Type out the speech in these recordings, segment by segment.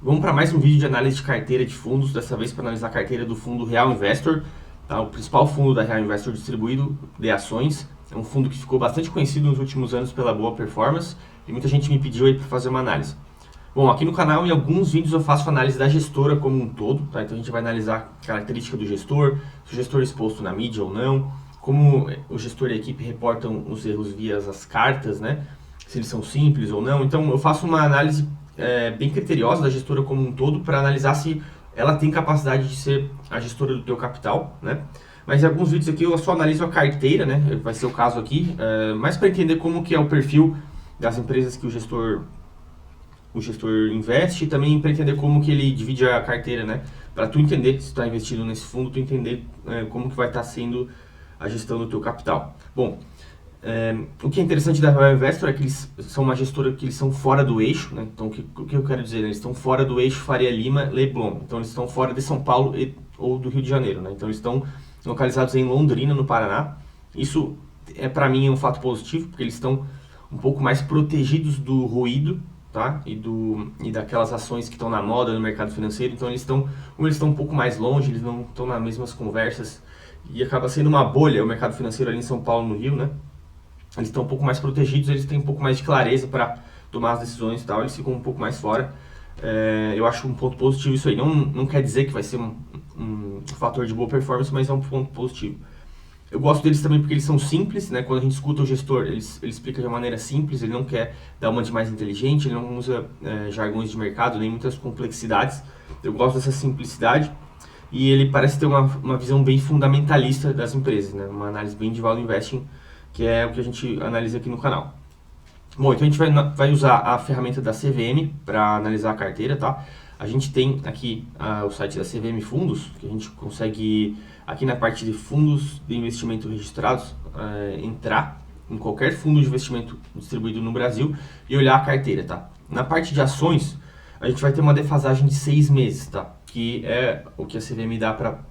Vamos para mais um vídeo de análise de carteira de fundos, dessa vez para analisar a carteira do fundo Real Investor, tá? O principal fundo da Real Investor distribuído de ações. É um fundo que ficou bastante conhecido nos últimos anos pela boa performance e muita gente me pediu aí para fazer uma análise. Bom, aqui no canal, em alguns vídeos eu faço análise da gestora como um todo, tá? Então a gente vai analisar a característica do gestor, se o gestor é exposto na mídia ou não, como o gestor e a equipe reportam os erros via as cartas, né? Se eles são simples ou não. Então eu faço uma análise bem criteriosa da gestora como um todo para analisar se ela tem capacidade de ser a gestora do teu capital, né? Mas em alguns vídeos aqui eu só analiso a carteira, né? Vai ser o caso aqui, mais para entender como que é o perfil das empresas que o gestor investe e também para entender como que ele divide a carteira, né? Para tu entender se está investido nesse fundo, tu entender como que vai estar sendo a gestão do teu capital. Bom, o que é interessante da Real Investor é que eles são uma gestora que eles são fora do eixo, né? Então o que eu quero dizer? Eles estão fora do eixo Faria Lima, Leblon. Então eles estão fora de São Paulo ou do Rio de Janeiro, né? Então eles estão localizados em Londrina, no Paraná. Isso para mim é um fato positivo, porque eles estão um pouco mais protegidos do ruído, tá? E daquelas ações que estão na moda no mercado financeiro. Então eles estão um pouco mais longe, eles não estão nas mesmas conversas e acaba sendo uma bolha o mercado financeiro ali em São Paulo, no Rio, né? Eles estão um pouco mais protegidos, eles têm um pouco mais de clareza para tomar as decisões e tal, eles ficam um pouco mais fora. Eu acho um ponto positivo isso aí. Não quer dizer que vai ser um fator de boa performance, mas é um ponto positivo. Eu gosto deles também porque eles são simples, né? Quando a gente escuta o gestor, ele explica de uma maneira simples, ele não quer dar uma de mais inteligente, ele não usa jargões de mercado, nem muitas complexidades. Eu gosto dessa simplicidade e ele parece ter uma visão bem fundamentalista das empresas, né? Uma análise bem de value investing, que é o que a gente analisa aqui no canal. Bom, então a gente vai usar a ferramenta da CVM para analisar a carteira, tá? A gente tem aqui o site da CVM Fundos, que a gente consegue, aqui na parte de fundos de investimento registrados, entrar em qualquer fundo de investimento distribuído no Brasil e olhar a carteira, tá? Na parte de ações, a gente vai ter uma defasagem de 6 meses, tá? Que é o que a CVM dá para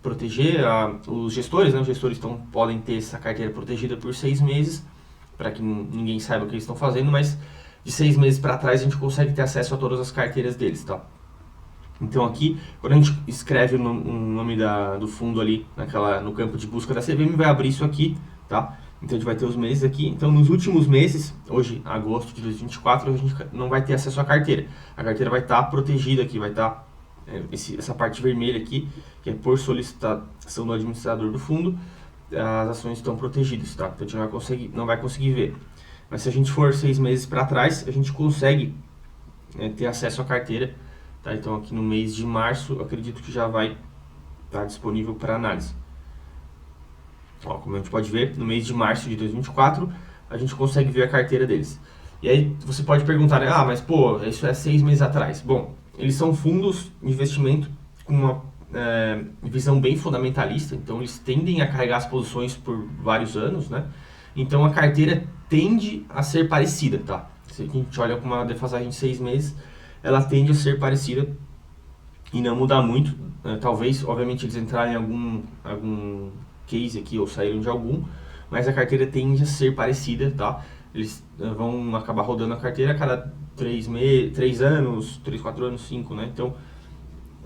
proteger os gestores, né? Os gestores podem ter essa carteira protegida por 6 meses, para que ninguém saiba o que eles estão fazendo, mas de 6 meses para trás a gente consegue ter acesso a todas as carteiras deles, tá? Então aqui, quando a gente escreve o nome do fundo ali no campo de busca da CVM, vai abrir isso aqui, tá? Então a gente vai ter os meses aqui. Então nos últimos meses, hoje, agosto de 2024, a gente não vai ter acesso à carteira. A carteira vai estar protegida aqui, vai estar essa parte vermelha aqui, que é por solicitação do administrador do fundo, as ações estão protegidas, tá? Então a gente não vai conseguir ver. Mas se a gente for 6 meses para trás, a gente consegue ter acesso à carteira, tá? Então aqui no mês de março, eu acredito que já vai estar disponível para análise. Ó, como a gente pode ver, no mês de março de 2024, a gente consegue ver a carteira deles. E aí você pode perguntar, né? Mas pô, isso é 6 meses atrás. Bom, eles são fundos de investimento com uma visão bem fundamentalista, então eles tendem a carregar as posições por vários anos, né? Então a carteira tende a ser parecida, tá? Se a gente olha com uma defasagem de 6 meses, ela tende a ser parecida e não mudar muito. Talvez, obviamente, eles entrarem em algum case aqui ou saíram de algum, mas a carteira tende a ser parecida, tá? Eles vão acabar rodando a carteira a cada 3 anos, 3, 4 anos, 5, né? Então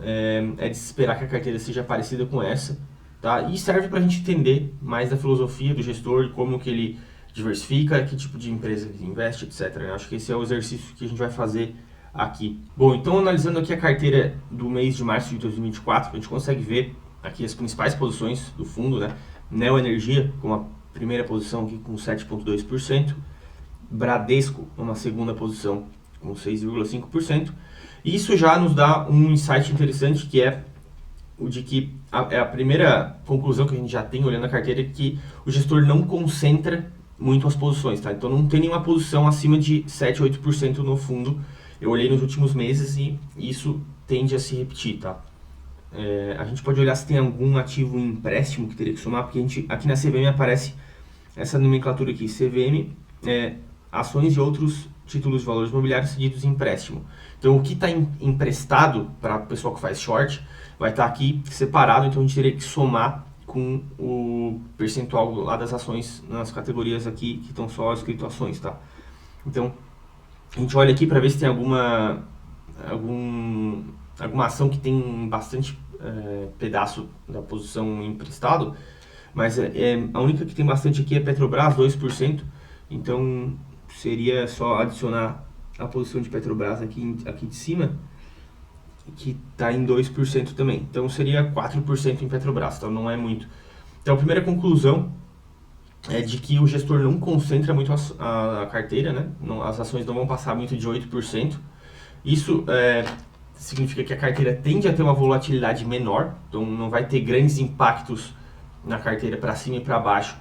é de se esperar que a carteira seja parecida com essa, tá? E serve para a gente entender mais da filosofia do gestor, como que ele diversifica, que tipo de empresa ele investe, etc. Eu acho que esse é o exercício que a gente vai fazer aqui. Bom, então analisando aqui a carteira do mês de março de 2024, a gente consegue ver aqui as principais posições do fundo, né? Neo Energia com a primeira posição aqui com 7,2%, Bradesco uma segunda posição com 6,5%. Isso já nos dá um insight interessante, que é o de que a primeira conclusão que a gente já tem olhando a carteira é que o gestor não concentra muito as posições, tá? Então não tem nenhuma posição acima de 7, 8% no fundo. Eu olhei nos últimos meses e isso tende a se repetir, tá? A gente pode olhar se tem algum ativo em empréstimo que teria que somar, porque aqui na CVM aparece essa nomenclatura aqui, CVM, ações e outros títulos de valores imobiliários cedidos em empréstimo. Então o que está emprestado para o pessoal que faz short vai estar aqui separado, então a gente teria que somar com o percentual lá das ações nas categorias aqui que estão só escrito ações, tá? Então a gente olha aqui para ver se tem alguma alguma ação que tem bastante pedaço da posição emprestado, mas a única que tem bastante aqui é Petrobras, 2%. Então seria só adicionar a posição de Petrobras aqui de cima, que está em 2% também. Então seria 4% em Petrobras, então não é muito. Então a primeira conclusão é de que o gestor não concentra muito a carteira, né? Não, as ações não vão passar muito de 8%. Isso significa que a carteira tende a ter uma volatilidade menor, então não vai ter grandes impactos na carteira para cima e para baixo,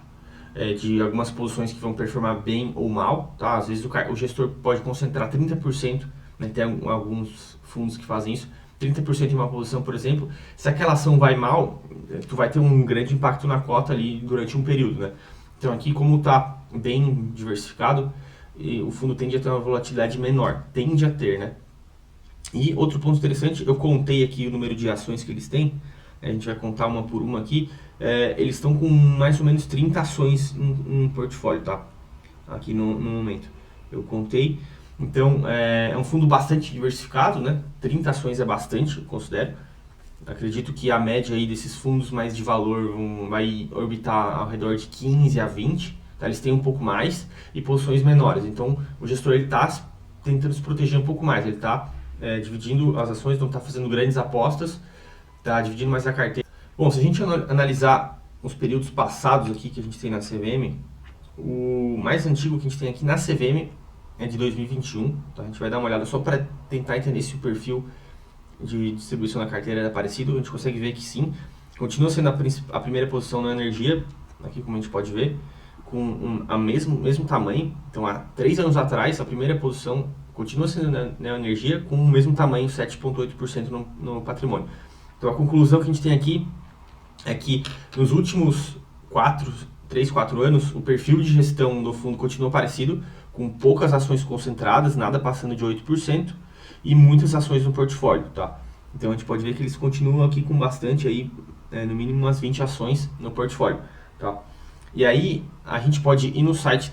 de algumas posições que vão performar bem ou mal. Tá? Às vezes o gestor pode concentrar 30%, né? Tem alguns fundos que fazem isso, 30% em uma posição, por exemplo. Se aquela ação vai mal, tu vai ter um grande impacto na cota ali durante um período, né? Então aqui, como está bem diversificado, o fundo tende a ter uma volatilidade menor, tende a ter, né? E outro ponto interessante, eu contei aqui o número de ações que eles têm, a gente vai contar uma por uma aqui, eles estão com mais ou menos 30 ações em portfólio, tá? Aqui no momento, eu contei. Então, é um fundo bastante diversificado, né? 30 ações é bastante, eu considero. Acredito que a média aí desses fundos mais de valor vai orbitar ao redor de 15 a 20, tá? Eles têm um pouco mais e posições menores. Então, o gestor está tentando se proteger um pouco mais. Ele está dividindo as ações, não está fazendo grandes apostas, está dividindo mais a carteira. Bom, se a gente analisar os períodos passados aqui que a gente tem na CVM, o mais antigo que a gente tem aqui na CVM é de 2021. Tá? A gente vai dar uma olhada só para tentar entender se o perfil de distribuição na carteira era parecido. A gente consegue ver que sim, continua sendo a primeira posição na energia, aqui como a gente pode ver, com a mesmo tamanho. Então, há 3 anos atrás, a primeira posição continua sendo na energia com o mesmo tamanho, 7,8% no patrimônio. Então, a conclusão que a gente tem aqui é que nos últimos 3, 4 anos, o perfil de gestão do fundo continua parecido, com poucas ações concentradas, nada passando de 8%, e muitas ações no portfólio, tá? Então a gente pode ver que eles continuam aqui com bastante aí, no mínimo umas 20 ações no portfólio, tá? E aí a gente pode ir no site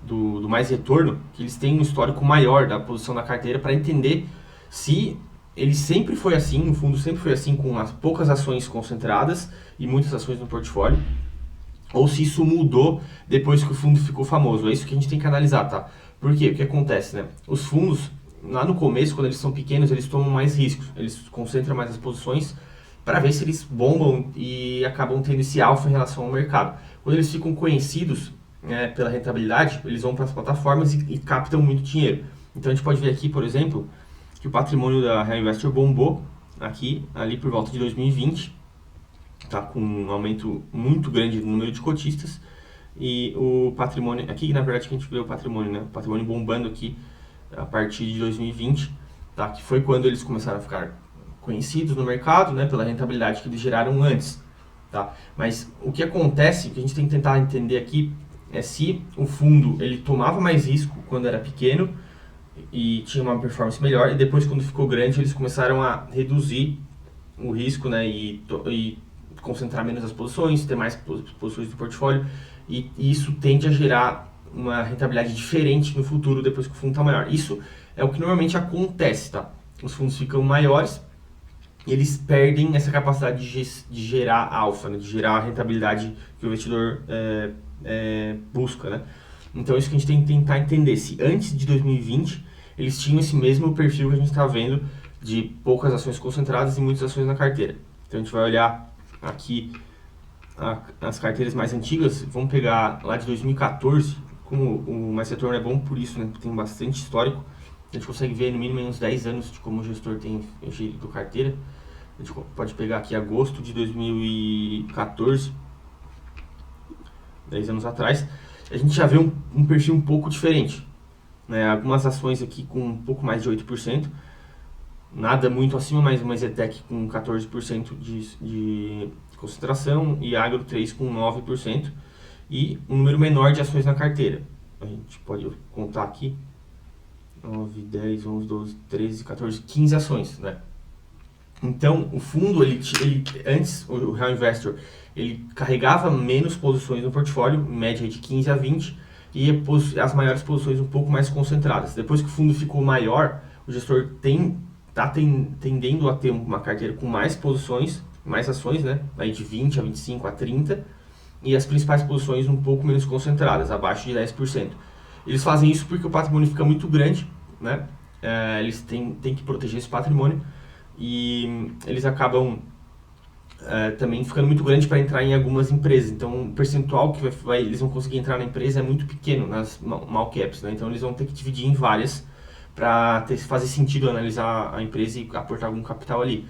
do Mais Retorno, que eles têm um histórico maior da posição da carteira para entender se ele sempre foi assim, o fundo sempre foi assim, com poucas ações concentradas e muitas ações no portfólio, ou se isso mudou depois que o fundo ficou famoso. É isso que a gente tem que analisar, tá? Por quê? O que acontece, né? Os fundos, lá no começo, quando eles são pequenos, eles tomam mais riscos, eles concentram mais as posições para ver se eles bombam e acabam tendo esse alfa em relação ao mercado. Quando eles ficam conhecidos pela rentabilidade, eles vão para as plataformas e captam muito dinheiro. Então a gente pode ver aqui, por exemplo, que o patrimônio da Real Investor bombou ali por volta de 2020, tá, com um aumento muito grande no número de cotistas, e o patrimônio, aqui na verdade que a gente vê o patrimônio, né, o patrimônio bombando aqui a partir de 2020, tá, que foi quando eles começaram a ficar conhecidos no mercado, né, pela rentabilidade que eles geraram antes, tá. Mas o que acontece, o que a gente tem que tentar entender aqui, é se o fundo ele tomava mais risco quando era pequeno e tinha uma performance melhor, e depois quando ficou grande eles começaram a reduzir o risco, né, e concentrar menos as posições, ter mais posições do portfólio, e isso tende a gerar uma rentabilidade diferente no futuro depois que o fundo está maior. Isso é o que normalmente acontece, tá? Os fundos ficam maiores e eles perdem essa capacidade de gerar alfa, né? De gerar a rentabilidade que o investidor busca, né? Então é isso que a gente tem que tentar entender, se antes de 2020 eles tinham esse mesmo perfil que a gente está vendo, de poucas ações concentradas e muitas ações na carteira. Então a gente vai olhar aqui as carteiras mais antigas, vamos pegar lá de 2014, como o Mais Retorno é bom por isso, né? Tem bastante histórico, a gente consegue ver no mínimo uns 10 anos de como o gestor tem gerido carteira. A gente pode pegar aqui agosto de 2014, 10 anos atrás, a gente já vê um perfil um pouco diferente, né? Algumas ações aqui com um pouco mais de 8%, nada muito acima, mas uma Zetec com 14% de concentração e Agro 3 com 9% e um número menor de ações na carteira. A gente pode contar aqui 9, 10, 11, 12, 13, 14, 15 ações, né? Então, o fundo, antes, o Real Investor, ele carregava menos posições no portfólio, em média de 15 a 20, e as maiores posições um pouco mais concentradas. Depois que o fundo ficou maior, o gestor tendendo a ter uma carteira com mais posições, mais ações, né? Aí de 20 a 25 a 30, e as principais posições um pouco menos concentradas, abaixo de 10%. Eles fazem isso porque o patrimônio fica muito grande, né? Eles têm que proteger esse patrimônio e eles acabam também ficando muito grande para entrar em algumas empresas. Então, o percentual que eles vão conseguir entrar na empresa é muito pequeno nas small caps, né? Então, eles vão ter que dividir em várias para fazer sentido analisar a empresa e aportar algum capital ali.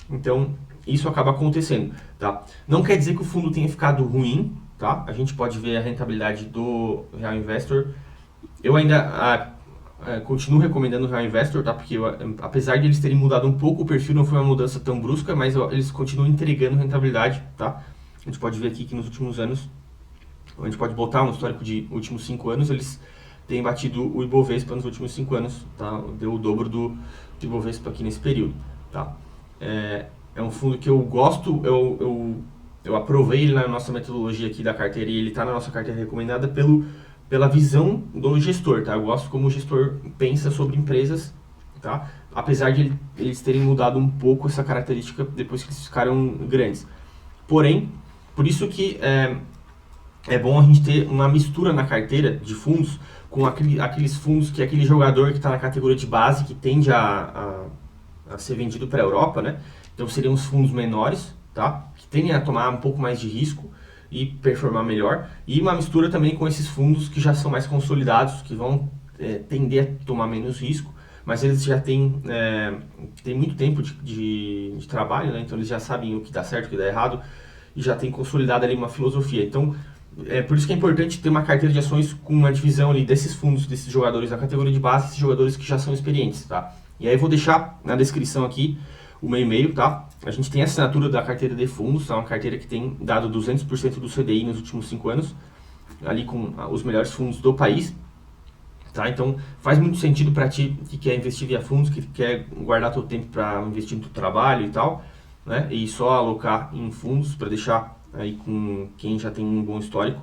Então, isso acaba acontecendo, tá? Não quer dizer que o fundo tenha ficado ruim, tá? A gente pode ver a rentabilidade do Real Investor. Eu ainda continuo recomendando o Real Investor, tá? Porque apesar de eles terem mudado um pouco o perfil, não foi uma mudança tão brusca, mas eles continuam entregando rentabilidade, tá? A gente pode ver aqui que nos últimos anos, a gente pode botar um histórico de últimos 5 anos, eles têm batido o Ibovespa nos últimos 5 anos, tá? Deu o dobro do Ibovespa aqui nesse período, tá? É um fundo que eu gosto, eu aprovei ele na nossa metodologia aqui da carteira e ele está na nossa carteira recomendada pela visão do gestor, tá? Eu gosto como o gestor pensa sobre empresas, tá? Apesar de eles terem mudado um pouco essa característica depois que eles ficaram grandes. Porém, por isso que é bom a gente ter uma mistura na carteira de fundos com aqueles fundos que aquele jogador que está na categoria de base, que tende a ser vendido para a Europa, né? Então seriam os fundos menores, tá? Que tendem a tomar um pouco mais de risco e performar melhor. E uma mistura também com esses fundos que já são mais consolidados, que vão tender a tomar menos risco, mas eles já têm muito tempo de trabalho, né? Então eles já sabem o que dá certo, o que dá errado, e já tem consolidado ali uma filosofia. Então, por isso que é importante ter uma carteira de ações com uma divisão ali desses fundos, desses jogadores da categoria de base, esses jogadores que já são experientes, tá? E aí eu vou deixar na descrição aqui o meu e-mail, tá? A gente tem a assinatura da carteira de fundos, tá? Uma carteira que tem dado 200% do CDI nos últimos 5 anos, ali com os melhores fundos do país, tá? Então faz muito sentido para ti que quer investir via fundos, que quer guardar teu tempo para investir no teu trabalho e tal, né? E só alocar em fundos para deixar aí com quem já tem um bom histórico.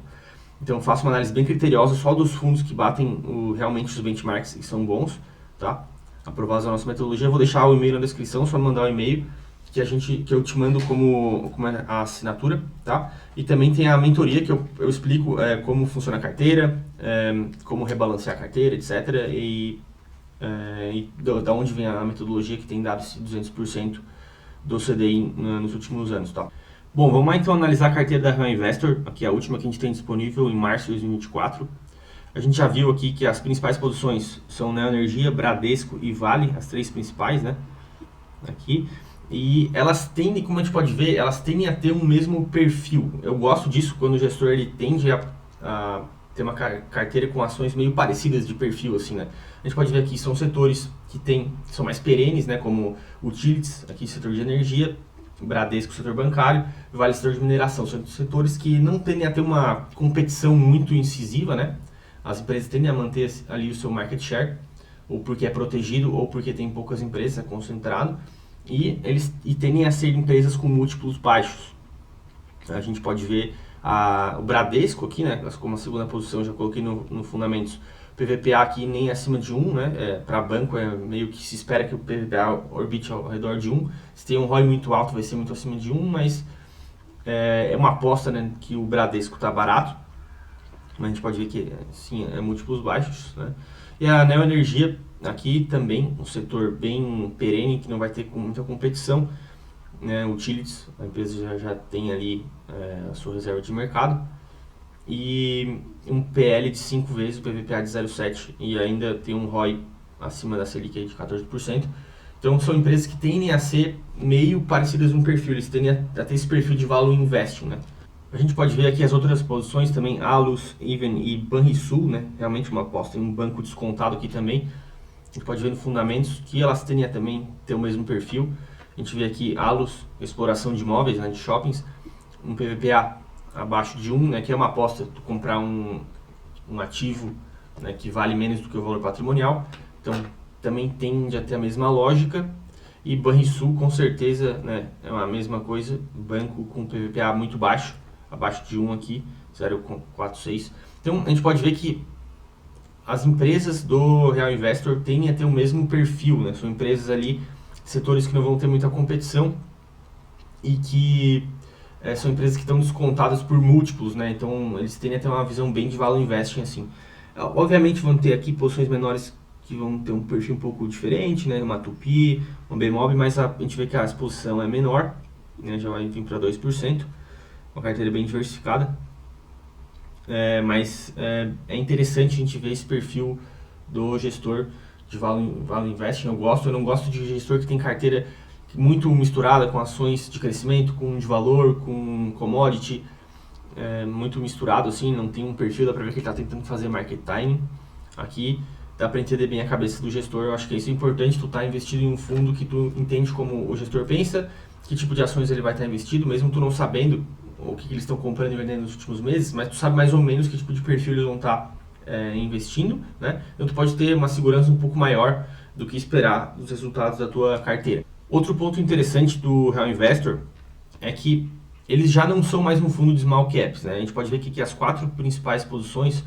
Então faça uma análise bem criteriosa só dos fundos que batem realmente os benchmarks e são bons, tá? Aprovados a nossa metodologia. Eu vou deixar o e-mail na descrição, só mandar o e-mail que eu te mando como a assinatura, tá? E também tem a mentoria que eu explico como funciona a carteira, como rebalancear a carteira, etc. E da onde vem a metodologia que tem dado esse 200% do CDI nos últimos anos, tá? Bom, vamos lá então analisar a carteira da Real Investor, aqui é a última que a gente tem disponível em março de 2024. A gente já viu aqui que as principais posições são Neoenergia, Bradesco e Vale, as três principais, né? Aqui. E elas tendem, como a gente pode ver, elas tendem a ter um mesmo perfil. Eu gosto disso quando o gestor ele tende a ter uma carteira com ações meio parecidas de perfil, assim, né? A gente pode ver aqui, são setores que são mais perenes, né? Como utilities, aqui setor de energia, Bradesco, setor bancário, Vale, setor de mineração. São setores que não tendem a ter uma competição muito incisiva, né? As empresas tendem a manter ali o seu market share, ou porque é protegido, ou porque tem poucas empresas, é concentrado, e eles tendem a ser empresas com múltiplos baixos. A gente pode ver o Bradesco aqui, né, como a segunda posição, já coloquei no Fundamentos, PVPA aqui nem acima de 1, né, para banco meio que se espera que o PVPA orbite ao redor de 1, se tem um ROI muito alto vai ser muito acima de 1, mas é uma aposta, né, que o Bradesco está barato, mas a gente pode ver que sim, é múltiplos baixos, né? E a Neoenergia aqui também, um setor bem perene, que não vai ter muita competição, né? Utilities, a empresa já tem ali a sua reserva de mercado, e um PL de 5 vezes o PVPA de 0,7 e ainda tem um ROI acima da Selic de 14%. Então são empresas que tendem a ser meio parecidas no perfil, eles tendem a ter esse perfil de value investing, né? A gente pode ver aqui as outras posições também, Alus, Even e Banrisul, né? Realmente uma aposta em um banco descontado aqui também. A gente pode ver no Fundamentos que elas tendem a também ter o mesmo perfil. A gente vê aqui Alus, exploração de imóveis, né, de shoppings, um PVPA abaixo de 1, né, que é uma aposta tu comprar um ativo, né, que vale menos do que o valor patrimonial. Então também tende a ter a mesma lógica. E Banrisul com certeza, né, é a mesma coisa, banco com PVPA muito baixo, abaixo de 1 aqui, 0,46. Então a gente pode ver que as empresas do Real Investor tendem a ter o mesmo perfil, né? São empresas ali, setores que não vão ter muita competição e que são empresas que estão descontadas por múltiplos, né? Então eles tendem a ter uma visão bem de value investing assim. Obviamente vão ter aqui posições menores que vão ter um perfil um pouco diferente, né? Uma Tupi, uma Bemob, mas a gente vê que a exposição é menor, né? Já vai vir para 2%, uma carteira bem diversificada. Mas é interessante a gente ver esse perfil do gestor de value investing. Eu não gosto de gestor que tem carteira muito misturada com ações de crescimento, com de valor, com commodity, muito misturado assim, não tem um perfil, dá pra ver que ele está tentando fazer market timing. Aqui dá para entender bem a cabeça do gestor. Eu acho que isso é importante, tu estar investido em um fundo que tu entende como o gestor pensa, que tipo de ações ele vai estar investido, mesmo tu não sabendo o que eles estão comprando e vendendo nos últimos meses, mas tu sabe mais ou menos que tipo de perfil eles vão estar investindo, né? Então tu pode ter uma segurança um pouco maior do que esperar dos resultados da tua carteira. Outro ponto interessante do Real Investor é que eles já não são mais um fundo de small caps, né? A gente pode ver que as 4 principais posições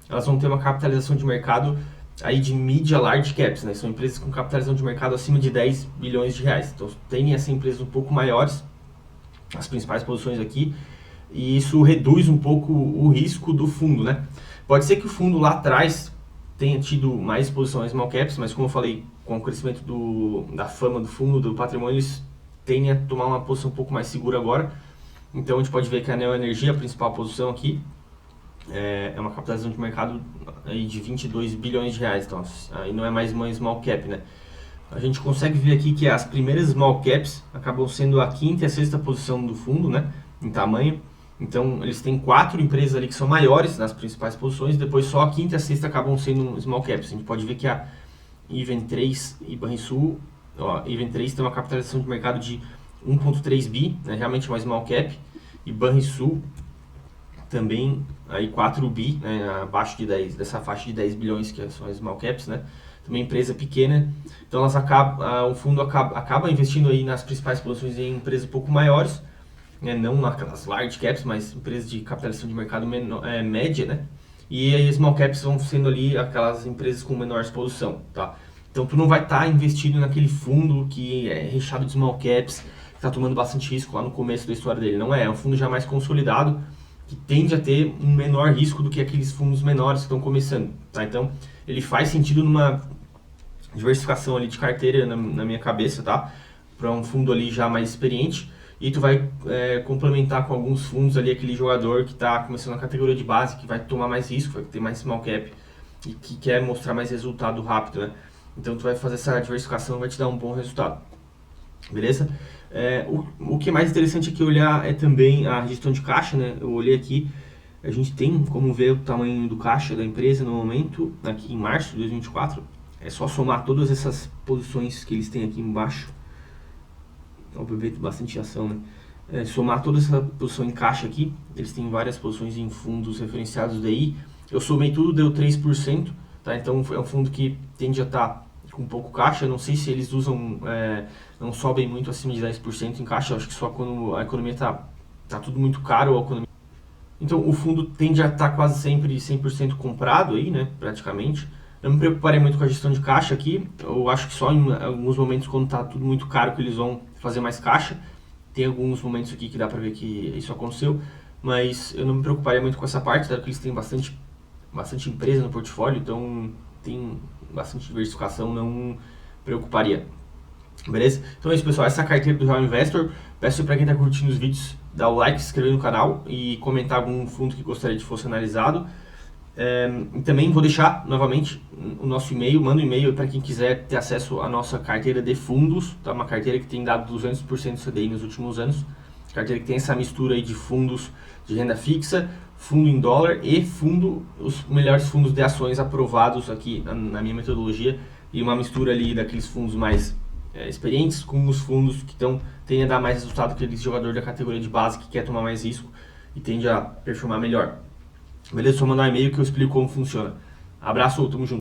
elas vão ter uma capitalização de mercado aí de mid a large caps, né? São empresas com capitalização de mercado acima de 10 bilhões de reais. Então tem essas empresas um pouco maiores, as principais posições aqui, e isso reduz um pouco o risco do fundo, né? Pode ser que o fundo lá atrás tenha tido mais exposição a small caps, mas como eu falei, com o crescimento da fama do fundo, do patrimônio, eles tendem a tomar uma posição um pouco mais segura agora. Então a gente pode ver que a Neo Energia, a principal posição aqui, é uma capitalização de mercado aí de 22 bilhões de reais, então aí não é mais uma small cap, né? A gente consegue ver aqui que as primeiras small caps acabam sendo a 5ª e a 6ª posição do fundo, né, em tamanho. Então eles têm 4 empresas ali que são maiores nas principais posições, depois só a 5ª e a 6ª acabam sendo small caps. A gente pode ver que a Even 3 e Banrisul, Even 3 tem uma capitalização de mercado de 1.3 bi, né, realmente uma small cap, e Banrisul também aí 4 bi, né, abaixo de 10, dessa faixa de 10 bilhões que são as small caps, né? Também empresa pequena, então elas o fundo acaba investindo aí nas principais posições em empresas um pouco maiores, né, não naquelas large caps, mas empresas de capitalização de mercado média, né? E aí small caps vão sendo ali aquelas empresas com menor exposição, tá? Então tu não vai estar investido naquele fundo que é recheado de small caps, que está tomando bastante risco lá no começo da história dele, não é um fundo já mais consolidado, que tende a ter um menor risco do que aqueles fundos menores que estão começando, tá? Então ele faz sentido numa diversificação ali de carteira na minha cabeça, tá? Para um fundo ali já mais experiente, e tu vai complementar com alguns fundos ali aquele jogador que está começando na categoria de base, que vai tomar mais risco, vai ter mais small cap e que quer mostrar mais resultado rápido, né? Então tu vai fazer essa diversificação, vai te dar um bom resultado, beleza? O que é mais interessante aqui olhar é também a gestão de caixa, né? Eu olhei aqui, a gente tem como ver o tamanho do caixa da empresa no momento, aqui em março de 2024. É só somar todas essas posições que eles têm aqui embaixo. Obviamente bastante ação, né? Somar toda essa posição em caixa aqui, eles têm várias posições em fundos referenciados daí. Eu somei tudo, deu 3%, tá? Então é um fundo que tende a estar com pouco caixa. Não sei se eles usam, não sobem muito acima de 10% em caixa. Eu acho que só quando a economia tá tudo muito caro, a economia. Então o fundo tende a estar quase sempre 100% comprado aí, né? Praticamente. Eu não me preocuparei muito com a gestão de caixa aqui. Eu acho que só em alguns momentos, quando está tudo muito caro, que eles vão fazer mais caixa. Tem alguns momentos aqui que dá para ver que isso aconteceu, mas eu não me preocuparia muito com essa parte, dado que eles têm bastante empresa no portfólio, então tem bastante diversificação, não me preocuparia. Beleza? Então é isso, pessoal. Essa é a carteira do Real Investor. Peço para quem está curtindo os vídeos, dar o like, se inscrever no canal e comentar algum fundo que gostaria de fosse analisado. E também vou deixar novamente o nosso e-mail, manda um e-mail para quem quiser ter acesso à nossa carteira de fundos, tá? Uma carteira que tem dado 200% CDI nos últimos anos, carteira que tem essa mistura aí de fundos de renda fixa, fundo em dólar e os melhores fundos de ações aprovados aqui na minha metodologia, e uma mistura ali daqueles fundos mais experientes com os fundos que tendem a dar mais resultado que aquele jogador da categoria de base que quer tomar mais risco e tende a performar melhor. Beleza? Só mandar um e-mail que eu explico como funciona. Abraço, tamo junto.